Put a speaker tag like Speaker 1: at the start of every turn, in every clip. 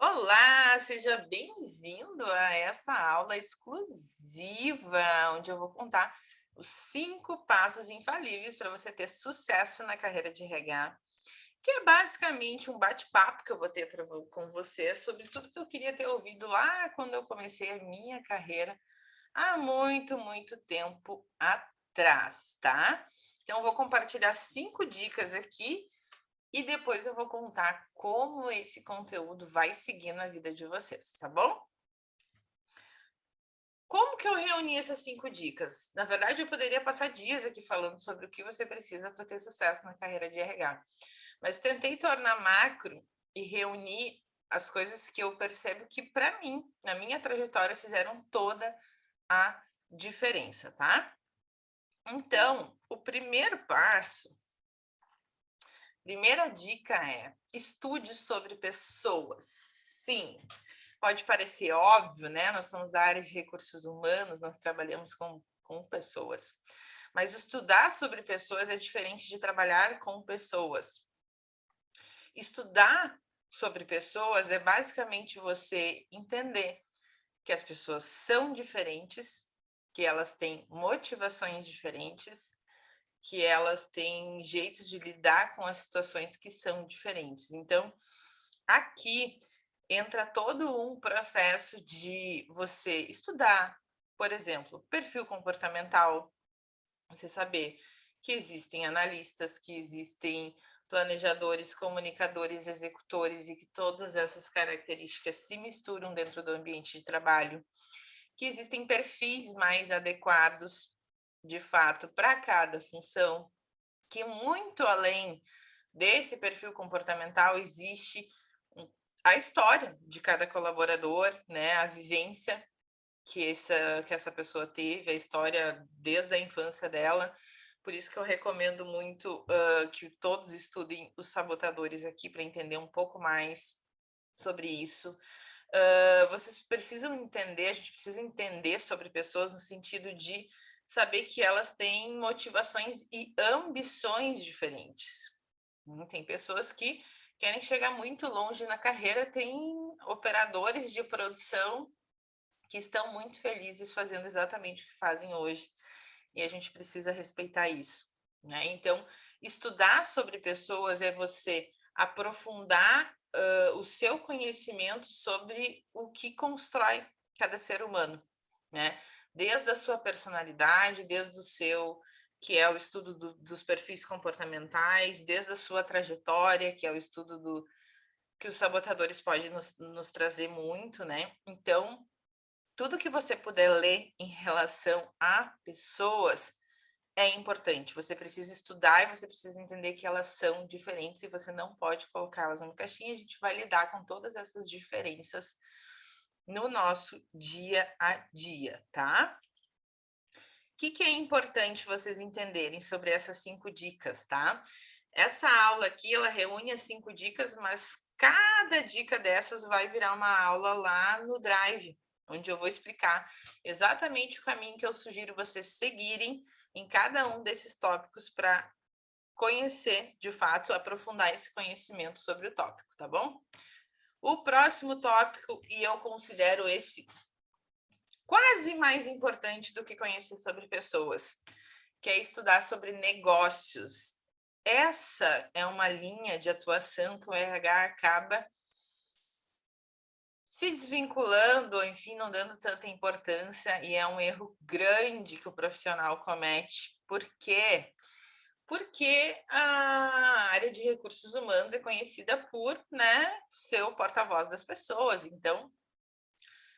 Speaker 1: Olá, seja bem-vindo a essa aula exclusiva, onde eu vou contar os 5 passos infalíveis para você ter sucesso na carreira de RH, que é basicamente um bate-papo que eu vou ter com você sobre tudo que eu queria ter ouvido lá quando eu comecei a minha carreira há muito, muito tempo atrás, tá? Então, eu vou compartilhar 5 dicas aqui e depois eu vou contar como esse conteúdo vai seguir na vida de vocês, tá bom? Como que eu reuni essas 5 dicas? Na verdade, eu poderia passar dias aqui falando sobre o que você precisa para ter sucesso na carreira de RH, mas tentei tornar macro e reunir as coisas que eu percebo que, para mim, na minha trajetória, fizeram toda a diferença, tá? Então, o primeiro passo, primeira dica é: estude sobre pessoas. Sim, pode parecer óbvio, né? Nós somos da área de recursos humanos, nós trabalhamos com pessoas. Mas estudar sobre pessoas é diferente de trabalhar com pessoas. Estudar sobre pessoas é basicamente você entender que as pessoas são diferentes, que elas têm motivações diferentes, que elas têm jeitos de lidar com as situações que são diferentes. Então, aqui entra todo um processo de você estudar, por exemplo, perfil comportamental, você saber que existem analistas, que existem planejadores, comunicadores, executores e que todas essas características se misturam dentro do ambiente de trabalho, que existem perfis mais adequados, de fato, para cada função, que muito além desse perfil comportamental existe a história de cada colaborador, né, a vivência que essa pessoa teve, a história desde a infância dela. Por isso que eu recomendo muito que todos estudem os sabotadores aqui para entender um pouco mais sobre isso. Vocês precisam entender, a gente precisa entender sobre pessoas no sentido de saber que elas têm motivações e ambições diferentes. Tem pessoas que querem chegar muito longe na carreira, tem operadores de produção que estão muito felizes fazendo exatamente o que fazem hoje, e a gente precisa respeitar isso, né? Então, estudar sobre pessoas é você aprofundar o seu conhecimento sobre o que constrói cada ser humano, né? Desde a sua personalidade, desde o seu, que é o estudo dos perfis comportamentais, desde a sua trajetória, que é o estudo do que os sabotadores podem nos trazer muito, né? Então, tudo que você puder ler em relação a pessoas é importante. Você precisa estudar e você precisa entender que elas são diferentes e você não pode colocá-las numa caixinha. A gente vai lidar com todas essas diferenças no nosso dia a dia, tá? O que é importante vocês entenderem sobre essas 5 dicas, tá? Essa aula aqui, ela reúne as 5 dicas, mas cada dica dessas vai virar uma aula lá no Drive, onde eu vou explicar exatamente o caminho que eu sugiro vocês seguirem em cada um desses tópicos para conhecer, de fato, aprofundar esse conhecimento sobre o tópico, tá bom? O próximo tópico, e eu considero esse quase mais importante do que conhecer sobre pessoas, que é estudar sobre negócios. Essa é uma linha de atuação que o RH acaba se desvinculando, ou enfim, não dando tanta importância, e é um erro grande que o profissional comete. Por quê? Porque a área de recursos humanos é conhecida por, né, ser o porta-voz das pessoas. Então,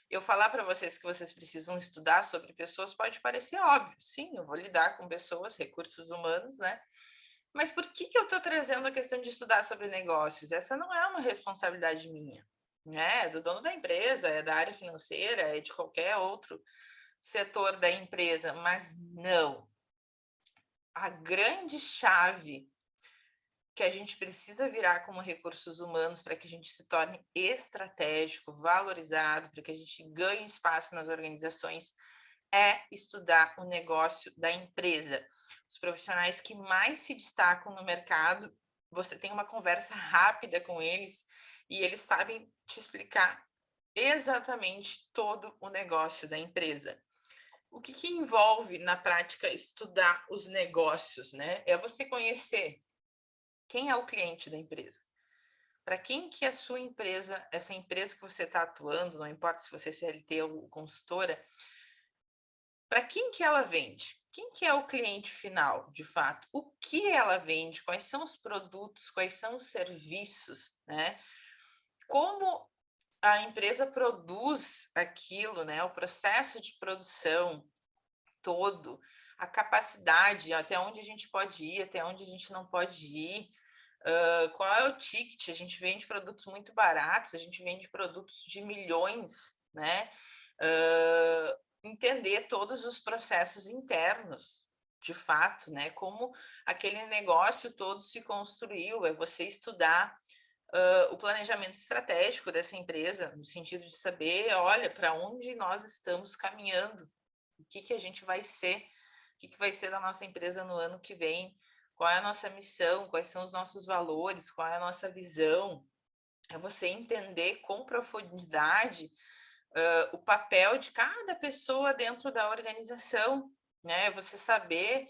Speaker 1: eu falar para vocês que vocês precisam estudar sobre pessoas pode parecer óbvio. Sim, eu vou lidar com pessoas, recursos humanos, né? Mas por que eu estou trazendo a questão de estudar sobre negócios? Essa não é uma responsabilidade minha, né? É do dono da empresa, é da área financeira, é de qualquer outro setor da empresa, mas não. A grande chave que a gente precisa virar como recursos humanos para que a gente se torne estratégico, valorizado, para que a gente ganhe espaço nas organizações, é estudar o negócio da empresa. Os profissionais que mais se destacam no mercado você tem uma conversa rápida com eles e eles sabem te explicar exatamente todo o negócio da empresa. O que envolve, na prática, estudar os negócios, né? É você conhecer quem é o cliente da empresa. Para quem que a sua empresa, essa empresa que você está atuando, não importa se você é CLT ou consultora, para quem que ela vende? Quem que é o cliente final, de fato? O que ela vende? Quais são os produtos? Quais são os serviços, né? Como a empresa produz aquilo, né? O processo de produção todo, a capacidade, até onde a gente pode ir, até onde a gente não pode ir, qual é o ticket? A gente vende produtos muito baratos, a gente vende produtos de milhões, né? Entender todos os processos internos, de fato, né? Como aquele negócio todo se construiu, é você estudar o planejamento estratégico dessa empresa, no sentido de saber, olha, para onde nós estamos caminhando, o que a gente vai ser, o que vai ser da nossa empresa no ano que vem, qual é a nossa missão, quais são os nossos valores, qual é a nossa visão. É você entender com profundidade o papel de cada pessoa dentro da organização, né? Você saber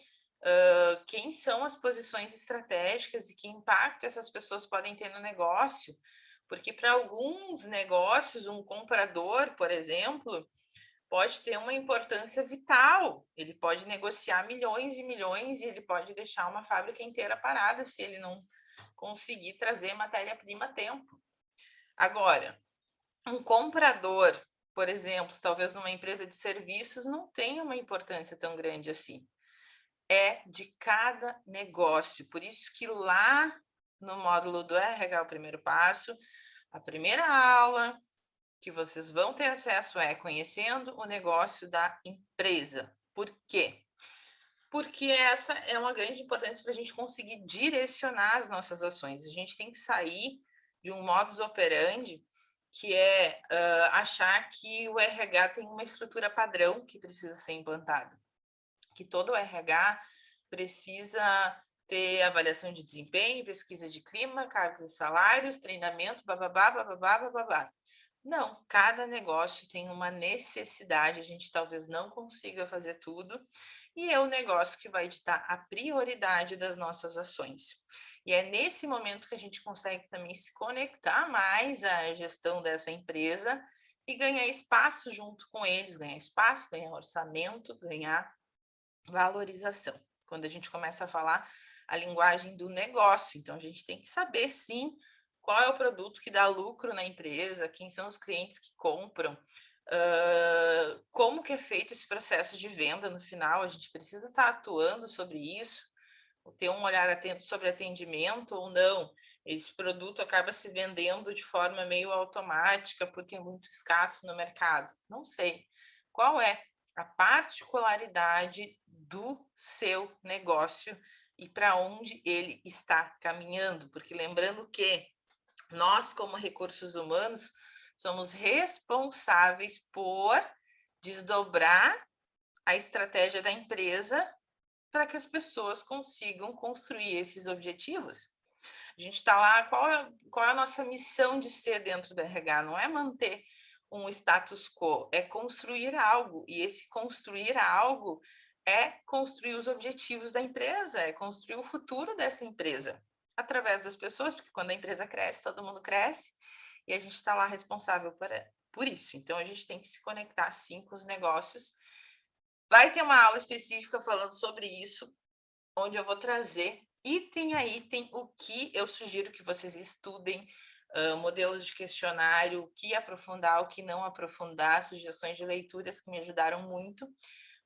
Speaker 1: quem são as posições estratégicas e que impacto essas pessoas podem ter no negócio, porque para alguns negócios, um comprador, por exemplo, pode ter uma importância vital, ele pode negociar milhões e milhões e ele pode deixar uma fábrica inteira parada se ele não conseguir trazer matéria-prima a tempo. Agora, um comprador, por exemplo, talvez numa empresa de serviços, não tenha uma importância tão grande assim. É de cada negócio. Por isso que lá no módulo do RH, o primeiro passo, a primeira aula que vocês vão ter acesso é conhecendo o negócio da empresa. Por quê? Porque essa é uma grande importância para a gente conseguir direcionar as nossas ações. A gente tem que sair de um modus operandi que é achar que o RH tem uma estrutura padrão que precisa ser implantada, que todo o RH precisa ter avaliação de desempenho, pesquisa de clima, cargos e salários, treinamento, bababá, bababá, bababá. Não, cada negócio tem uma necessidade, a gente talvez não consiga fazer tudo, e é o negócio que vai ditar a prioridade das nossas ações. E é nesse momento que a gente consegue também se conectar mais à gestão dessa empresa e ganhar espaço junto com eles, ganhar espaço, ganhar orçamento, ganhar valorização. Quando a gente começa a falar a linguagem do negócio, então a gente tem que saber sim qual é o produto que dá lucro na empresa, quem são os clientes que compram, como que é feito esse processo de venda no final, a gente precisa estar atuando sobre isso, ter um olhar atento sobre atendimento ou não. Esse produto acaba se vendendo de forma meio automática porque é muito escasso no mercado. Não sei. Qual é a particularidade do seu negócio e para onde ele está caminhando? Porque lembrando que nós, como recursos humanos, somos responsáveis por desdobrar a estratégia da empresa para que as pessoas consigam construir esses objetivos. A gente está lá, qual é a nossa missão de ser dentro do RH? Não é manter um status quo, é construir algo. E esse construir algo é construir os objetivos da empresa, é construir o futuro dessa empresa, através das pessoas, porque quando a empresa cresce, todo mundo cresce, e a gente está lá responsável por isso. Então, a gente tem que se conectar, sim, com os negócios. Vai ter uma aula específica falando sobre isso, onde eu vou trazer item a item o que eu sugiro que vocês estudem, modelos de questionário, o que aprofundar, o que não aprofundar, sugestões de leituras que me ajudaram muito,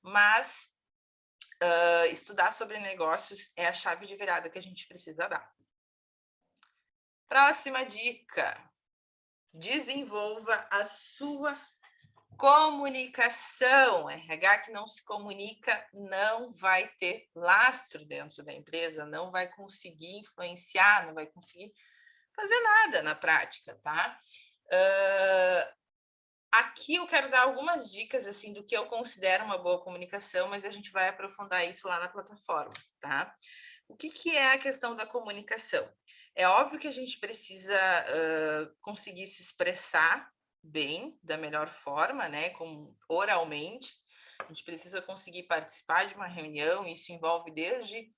Speaker 1: mas estudar sobre negócios é a chave de virada que a gente precisa dar. Próxima dica: desenvolva a sua comunicação. RH que não se comunica não vai ter lastro dentro da empresa, não vai conseguir influenciar, não vai conseguir fazer nada na prática, tá? Aqui eu quero dar algumas dicas assim do que eu considero uma boa comunicação, mas a gente vai aprofundar isso lá na plataforma, tá? O que é a questão da comunicação? É óbvio que a gente precisa conseguir se expressar bem, da melhor forma, né, como oralmente. A gente precisa conseguir participar de uma reunião, isso envolve desde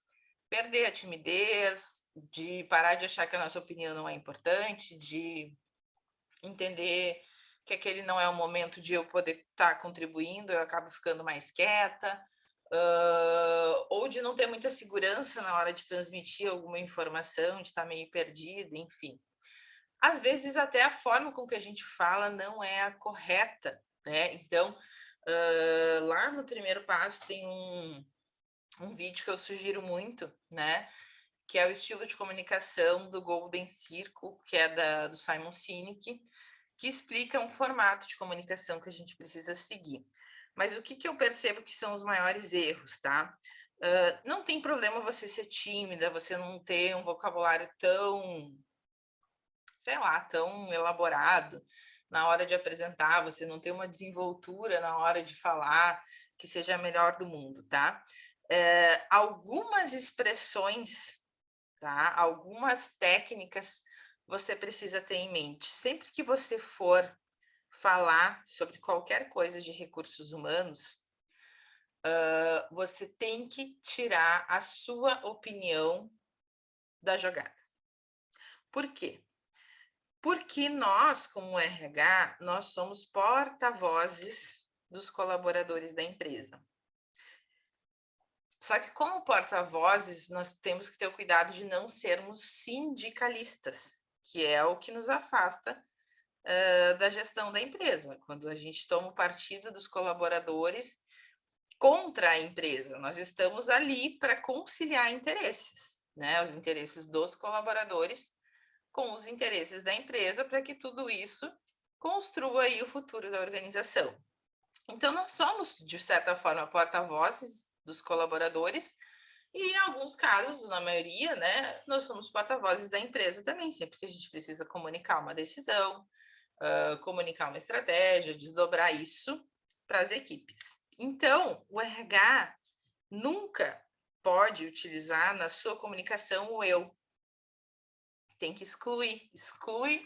Speaker 1: perder a timidez, de parar de achar que a nossa opinião não é importante, de entender que aquele não é o momento de eu poder estar contribuindo, eu acabo ficando mais quieta, ou de não ter muita segurança na hora de transmitir alguma informação, de estar meio perdida, enfim. Às vezes até a forma com que a gente fala não é a correta, né? Então, lá no primeiro passo tem um vídeo que eu sugiro muito, né? Que é o estilo de comunicação do Golden Circle, que é do Simon Sinek, que explica um formato de comunicação que a gente precisa seguir. Mas o que eu percebo que são os maiores erros, tá? Não tem problema você ser tímida, você não ter um vocabulário tão, sei lá, tão elaborado na hora de apresentar, você não ter uma desenvoltura na hora de falar que seja a melhor do mundo, tá? Algumas expressões, tá? Algumas técnicas você precisa ter em mente. Sempre que você for falar sobre qualquer coisa de recursos humanos, você tem que tirar a sua opinião da jogada. Por quê? Porque nós, como RH, nós somos porta-vozes dos colaboradores da empresa. Só que como porta-vozes, nós temos que ter o cuidado de não sermos sindicalistas, que é o que nos afasta da gestão da empresa. Quando a gente toma o partido dos colaboradores contra a empresa, nós estamos ali para conciliar interesses, né? Os interesses dos colaboradores com os interesses da empresa, para que tudo isso construa aí o futuro da organização. Então, nós somos, de certa forma, porta-vozes dos colaboradores, e em alguns casos, na maioria, né, nós somos porta-vozes da empresa também, sempre que a gente precisa comunicar uma decisão, comunicar uma estratégia, desdobrar isso para as equipes. Então, o RH nunca pode utilizar na sua comunicação o eu. Tem que exclui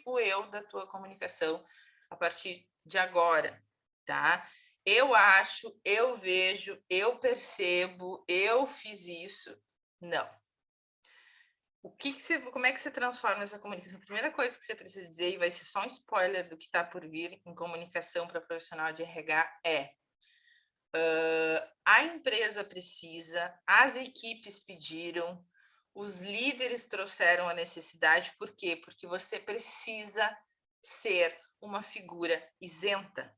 Speaker 1: o eu da tua comunicação a partir de agora, tá? Eu acho, eu vejo, eu percebo, eu fiz isso. Não. Como é que você transforma essa comunicação? A primeira coisa que você precisa dizer, e vai ser só um spoiler do que está por vir em comunicação para profissional de RH, é a empresa precisa, as equipes pediram, os líderes trouxeram a necessidade, por quê? Porque você precisa ser uma figura isenta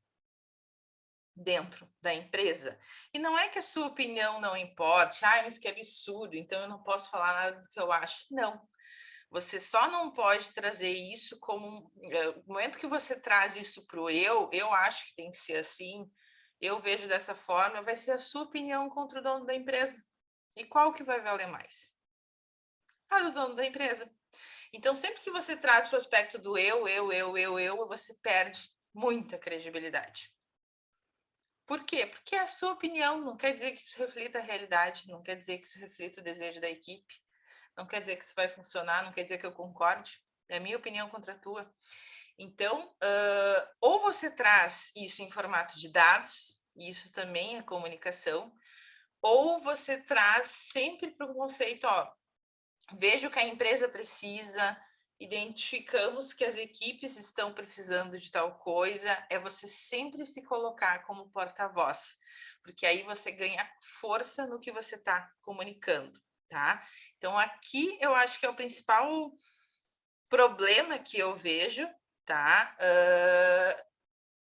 Speaker 1: dentro da empresa. E não é que a sua opinião não importe, mas que absurdo, então eu não posso falar nada do que eu acho. Não. Você só não pode trazer isso como. No momento que você traz isso para o eu acho que tem que ser assim, eu vejo dessa forma, vai ser a sua opinião contra o dono da empresa. E qual que vai valer mais? A do dono da empresa. Então, sempre que você traz para o aspecto do eu, você perde muita credibilidade. Por quê? Porque é a sua opinião, não quer dizer que isso reflita a realidade, não quer dizer que isso reflita o desejo da equipe, não quer dizer que isso vai funcionar, não quer dizer que eu concorde, é a minha opinião contra a tua. Então, ou você traz isso em formato de dados, e isso também é comunicação, ou você traz sempre para um conceito, veja o que a empresa precisa, identificamos que as equipes estão precisando de tal coisa, é você sempre se colocar como porta-voz, porque aí você ganha força no que você está comunicando, tá? Então, aqui eu acho que é o principal problema que eu vejo, tá?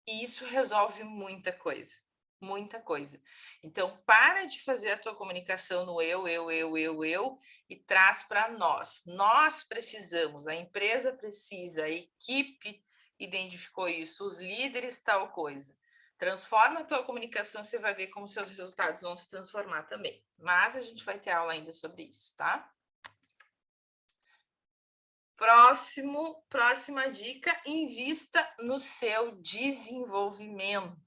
Speaker 1: E isso resolve muita coisa. Muita coisa. Então, para de fazer a tua comunicação no eu, e traz para nós. Nós precisamos, a empresa precisa, a equipe identificou isso, os líderes tal coisa. Transforma a tua comunicação, você vai ver como seus resultados vão se transformar também. Mas a gente vai ter aula ainda sobre isso, tá? Próxima dica, invista no seu desenvolvimento.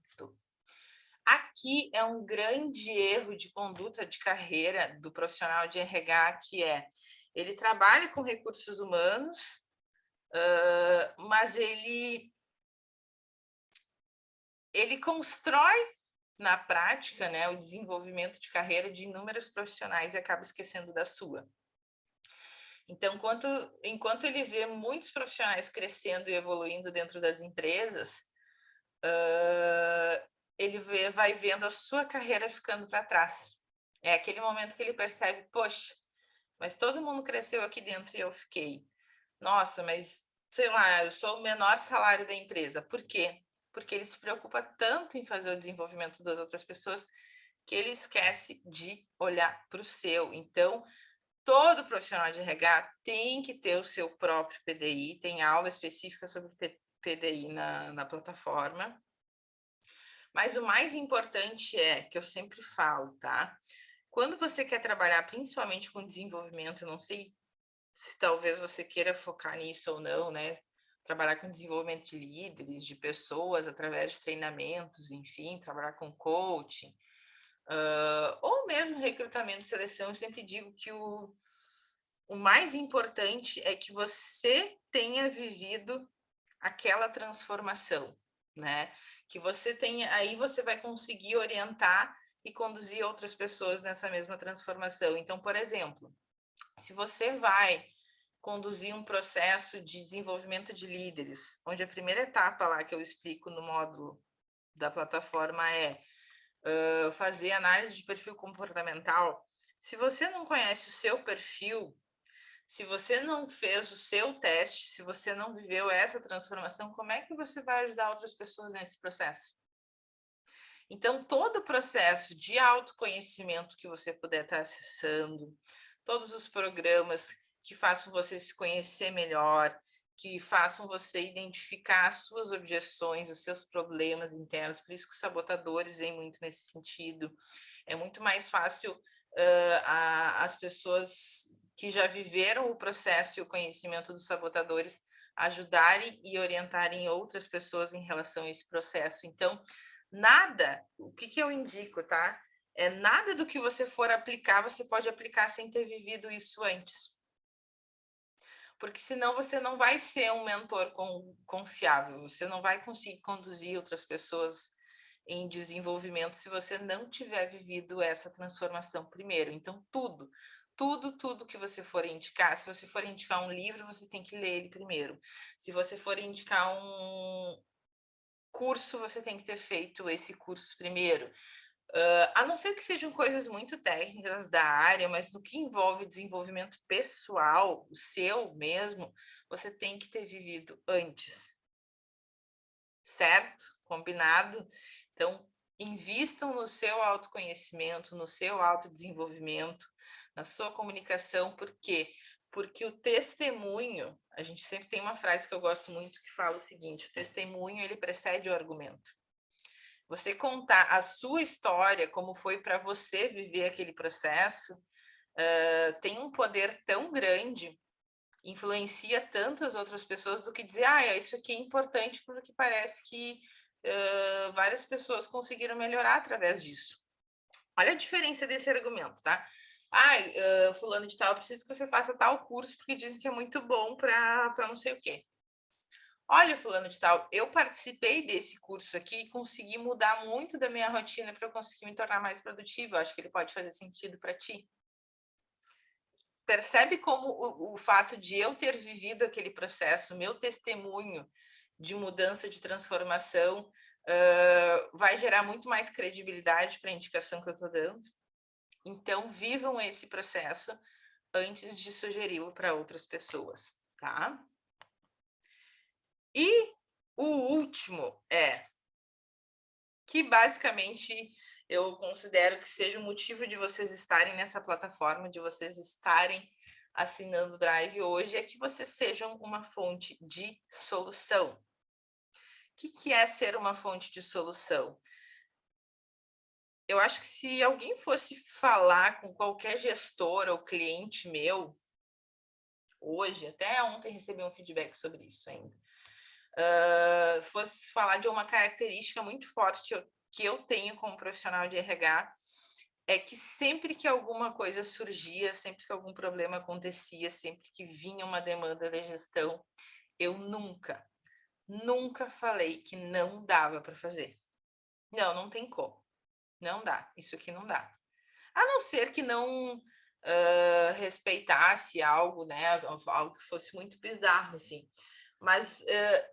Speaker 1: Aqui é um grande erro de conduta de carreira do profissional de RH, que é, ele trabalha com recursos humanos, mas ele constrói na prática, né, o desenvolvimento de carreira de inúmeros profissionais e acaba esquecendo da sua. Então, enquanto ele vê muitos profissionais crescendo e evoluindo dentro das empresas, ele vai vendo a sua carreira ficando para trás. É aquele momento que ele percebe, poxa, mas todo mundo cresceu aqui dentro e eu fiquei. Nossa, mas sei lá, eu sou o menor salário da empresa. Por quê? Porque ele se preocupa tanto em fazer o desenvolvimento das outras pessoas que ele esquece de olhar para o seu. Então, todo profissional de RH tem que ter o seu próprio PDI, tem aula específica sobre PDI na plataforma. Mas o mais importante que eu sempre falo, tá? Quando você quer trabalhar principalmente com desenvolvimento, não sei se talvez você queira focar nisso ou não, né? Trabalhar com desenvolvimento de líderes, de pessoas, através de treinamentos, enfim, trabalhar com coaching, ou mesmo recrutamento e seleção, eu sempre digo que o mais importante é que você tenha vivido aquela transformação, né? Que você tenha, aí você vai conseguir orientar e conduzir outras pessoas nessa mesma transformação. Então, por exemplo, se você vai conduzir um processo de desenvolvimento de líderes, onde a primeira etapa lá que eu explico no módulo da plataforma é fazer análise de perfil comportamental. Se você não conhece o seu perfil, se você não fez o seu teste, se você não viveu essa transformação, como é que você vai ajudar outras pessoas nesse processo? Então, todo o processo de autoconhecimento que você puder estar acessando, todos os programas que façam você se conhecer melhor, que façam você identificar as suas objeções, os seus problemas internos, por isso que os sabotadores vêm muito nesse sentido. É muito mais fácil as pessoas que já viveram o processo e o conhecimento dos sabotadores ajudarem e orientarem outras pessoas em relação a esse processo. Então, nada, o que eu indico, tá? Nada do que você for aplicar, você pode aplicar sem ter vivido isso antes. Porque senão você não vai ser um mentor confiável, você não vai conseguir conduzir outras pessoas em desenvolvimento se você não tiver vivido essa transformação primeiro. Então, tudo que você for indicar, se você for indicar um livro, você tem que ler ele primeiro. Se você for indicar um curso, você tem que ter feito esse curso primeiro. A não ser que sejam coisas muito técnicas da área, mas no que envolve desenvolvimento pessoal, o seu mesmo, você tem que ter vivido antes. Certo? Combinado? Então, invistam no seu autoconhecimento, no seu autodesenvolvimento, na sua comunicação, por quê? Porque o testemunho, a gente sempre tem uma frase que eu gosto muito que fala o seguinte: o testemunho ele precede o argumento. Você contar a sua história, como foi para você viver aquele processo, tem um poder tão grande, influencia tanto as outras pessoas, do que dizer, isso aqui é importante porque parece que várias pessoas conseguiram melhorar através disso. Olha a diferença desse argumento, tá? Fulano de tal, eu preciso que você faça tal curso porque dizem que é muito bom para não sei o quê. Olha, fulano de tal, eu participei desse curso aqui e consegui mudar muito da minha rotina para eu conseguir me tornar mais produtiva. Eu acho que ele pode fazer sentido para ti. Percebe como o fato de eu ter vivido aquele processo, meu testemunho de mudança, de transformação, vai gerar muito mais credibilidade para a indicação que eu estou dando. Então, vivam esse processo antes de sugeri-lo para outras pessoas, tá? E o último que basicamente eu considero que seja o motivo de vocês estarem nessa plataforma, de vocês estarem assinando o Drive hoje, é que vocês sejam uma fonte de solução. O que é ser uma fonte de solução? Eu acho que se alguém fosse falar com qualquer gestor ou cliente meu, hoje, até ontem recebi um feedback sobre isso ainda, fosse falar de uma característica muito forte que eu tenho como profissional de RH é que sempre que alguma coisa surgia, sempre que algum problema acontecia, sempre que vinha uma demanda da gestão, eu nunca falei que não dava para fazer. Não, não tem como. Não dá. Isso aqui não dá. A não ser que não respeitasse algo, né? Algo que fosse muito bizarro, assim. Mas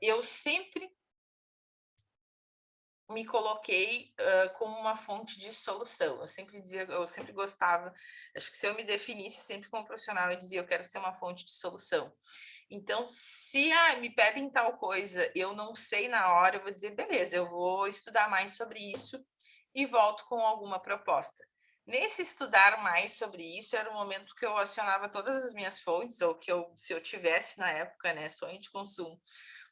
Speaker 1: eu sempre me coloquei como uma fonte de solução. Eu sempre dizia, eu sempre gostava, acho que se eu me definisse sempre como profissional, eu dizia, eu quero ser uma fonte de solução. Então, se me pedem tal coisa, eu não sei na hora, eu vou dizer, beleza, eu vou estudar mais sobre isso e volto com alguma proposta. Nesse estudar mais sobre isso, era o momento que eu acionava todas as minhas fontes, ou que eu, se eu tivesse na época, né, sonho de consumo,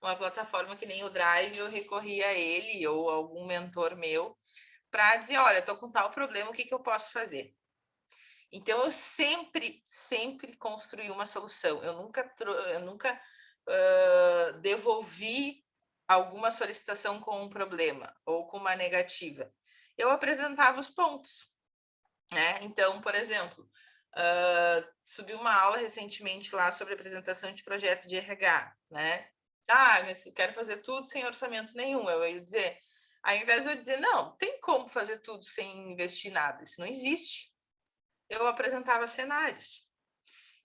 Speaker 1: uma plataforma que nem o Drive, eu recorria a ele ou algum mentor meu para dizer, olha, estou com tal problema, o que eu posso fazer? Então, eu sempre construí uma solução. Eu nunca devolvi alguma solicitação com um problema ou com uma negativa. Eu apresentava os pontos, né? Então, por exemplo, subi uma aula recentemente lá sobre apresentação de projeto de RH, né? Mas eu quero fazer tudo sem orçamento nenhum. Eu ia dizer, ao invés de eu dizer, não, tem como fazer tudo sem investir nada, isso não existe. Eu apresentava cenários.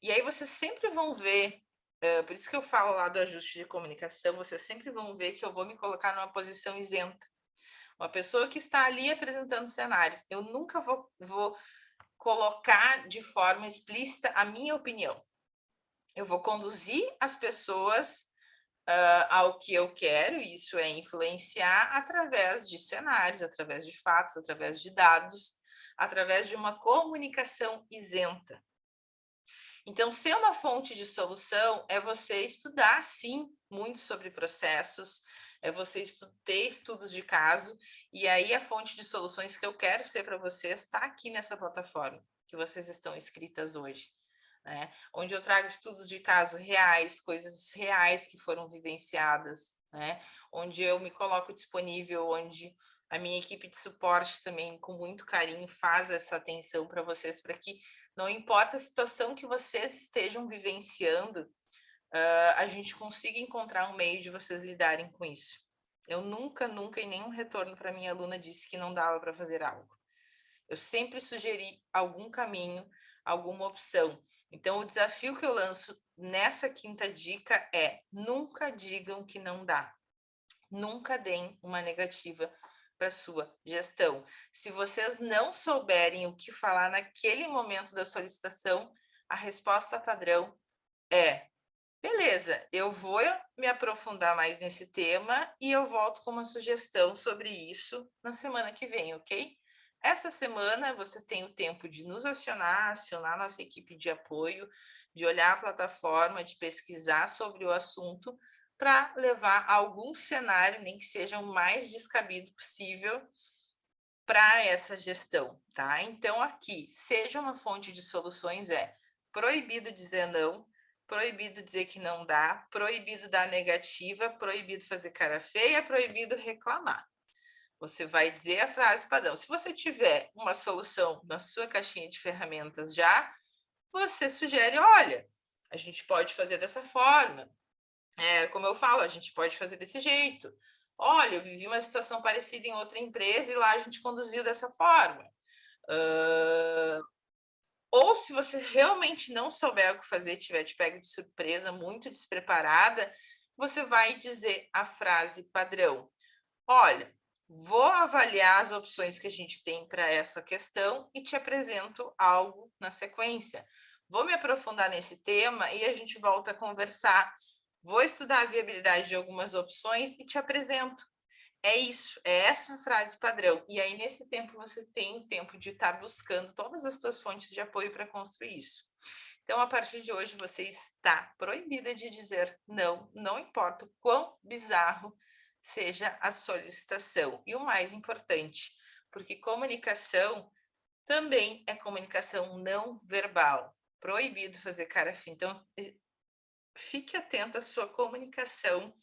Speaker 1: E aí vocês sempre vão ver, por isso que eu falo lá do ajuste de comunicação, vocês sempre vão ver que eu vou me colocar numa posição isenta. Uma pessoa que está ali apresentando cenários, eu nunca vou colocar de forma explícita a minha opinião. Eu vou conduzir as pessoas ao que eu quero, e isso é influenciar através de cenários, através de fatos, através de dados, através de uma comunicação isenta. Então, ser uma fonte de solução é você estudar, sim, muito sobre processos, é você ter estudos de caso, e aí a fonte de soluções que eu quero ser para vocês está aqui nessa plataforma que vocês estão inscritas hoje, né? Onde eu trago estudos de caso reais, coisas reais que foram vivenciadas, né? Onde eu me coloco disponível, onde a minha equipe de suporte também, com muito carinho, faz essa atenção para vocês, para que não importa a situação que vocês estejam vivenciando, a gente consiga encontrar um meio de vocês lidarem com isso. Eu nunca em nenhum retorno para minha aluna disse que não dava para fazer algo. Eu sempre sugeri algum caminho, alguma opção. Então, o desafio que eu lanço nessa quinta dica é: nunca digam que não dá. Nunca deem uma negativa para sua gestão. Se vocês não souberem o que falar naquele momento da solicitação, a resposta padrão é: beleza, eu vou me aprofundar mais nesse tema e eu volto com uma sugestão sobre isso na semana que vem, ok? Essa semana você tem o tempo de nos acionar nossa equipe de apoio, de olhar a plataforma, de pesquisar sobre o assunto, para levar algum cenário, nem que seja o mais descabido possível, para essa gestão, tá? Então, aqui, seja uma fonte de soluções, é proibido dizer não, proibido dizer que não dá, proibido dar negativa, proibido fazer cara feia, proibido reclamar. Você vai dizer a frase padrão. Se você tiver uma solução na sua caixinha de ferramentas já, você sugere, olha, a gente pode fazer dessa forma. Como eu falo, a gente pode fazer desse jeito. Olha, eu vivi uma situação parecida em outra empresa e lá a gente conduziu dessa forma. Ou se você realmente não souber o que fazer, tiver te pego de surpresa, muito despreparada, você vai dizer a frase padrão. Olha, vou avaliar as opções que a gente tem para essa questão e te apresento algo na sequência. Vou me aprofundar nesse tema e a gente volta a conversar. Vou estudar a viabilidade de algumas opções e te apresento. É isso, é essa frase padrão. E aí, nesse tempo, você tem o tempo de estar buscando todas as suas fontes de apoio para construir isso. Então, a partir de hoje, você está proibida de dizer não, não importa o quão bizarro seja a solicitação. E o mais importante, porque comunicação também é comunicação não verbal. Proibido fazer cara fina. Então, fique atento à sua comunicação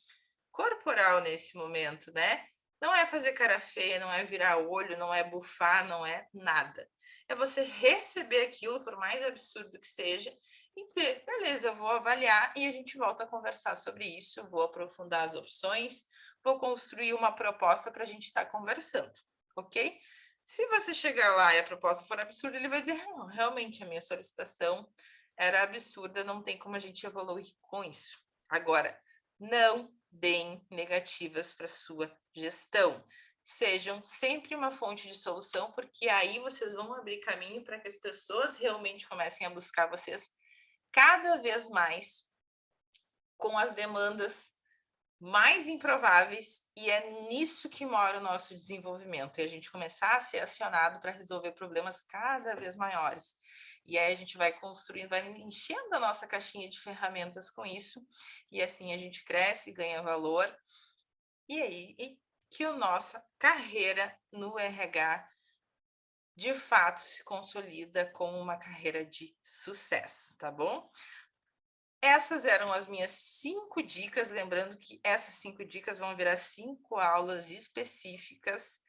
Speaker 1: corporal nesse momento, né? Não é fazer cara feia, não é virar olho, não é bufar, não é nada. É você receber aquilo, por mais absurdo que seja, e dizer, beleza, eu vou avaliar e a gente volta a conversar sobre isso, vou aprofundar as opções, vou construir uma proposta para a gente estar conversando, ok? Se você chegar lá e a proposta for absurda, ele vai dizer, não, realmente a minha solicitação era absurda, não tem como a gente evoluir com isso. Agora, não deem negativas para sua gestão. Sejam sempre uma fonte de solução, porque aí vocês vão abrir caminho para que as pessoas realmente comecem a buscar vocês cada vez mais com as demandas mais improváveis, e é nisso que mora o nosso desenvolvimento, e a gente começar a ser acionado para resolver problemas cada vez maiores. E aí a gente vai construindo, vai enchendo a nossa caixinha de ferramentas com isso, e assim a gente cresce, ganha valor, e aí que a nossa carreira no RH de fato se consolida como uma carreira de sucesso, tá bom? Essas eram as minhas 5 dicas, lembrando que essas 5 dicas vão virar 5 aulas específicas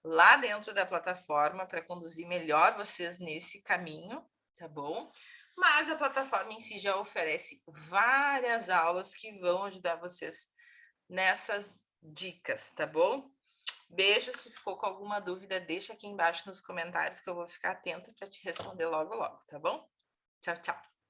Speaker 1: lá dentro da plataforma para conduzir melhor vocês nesse caminho, tá bom? Mas a plataforma em si já oferece várias aulas que vão ajudar vocês nessas dicas, tá bom? Beijo, se ficou com alguma dúvida, deixa aqui embaixo nos comentários que eu vou ficar atenta para te responder logo, logo, tá bom? Tchau, tchau.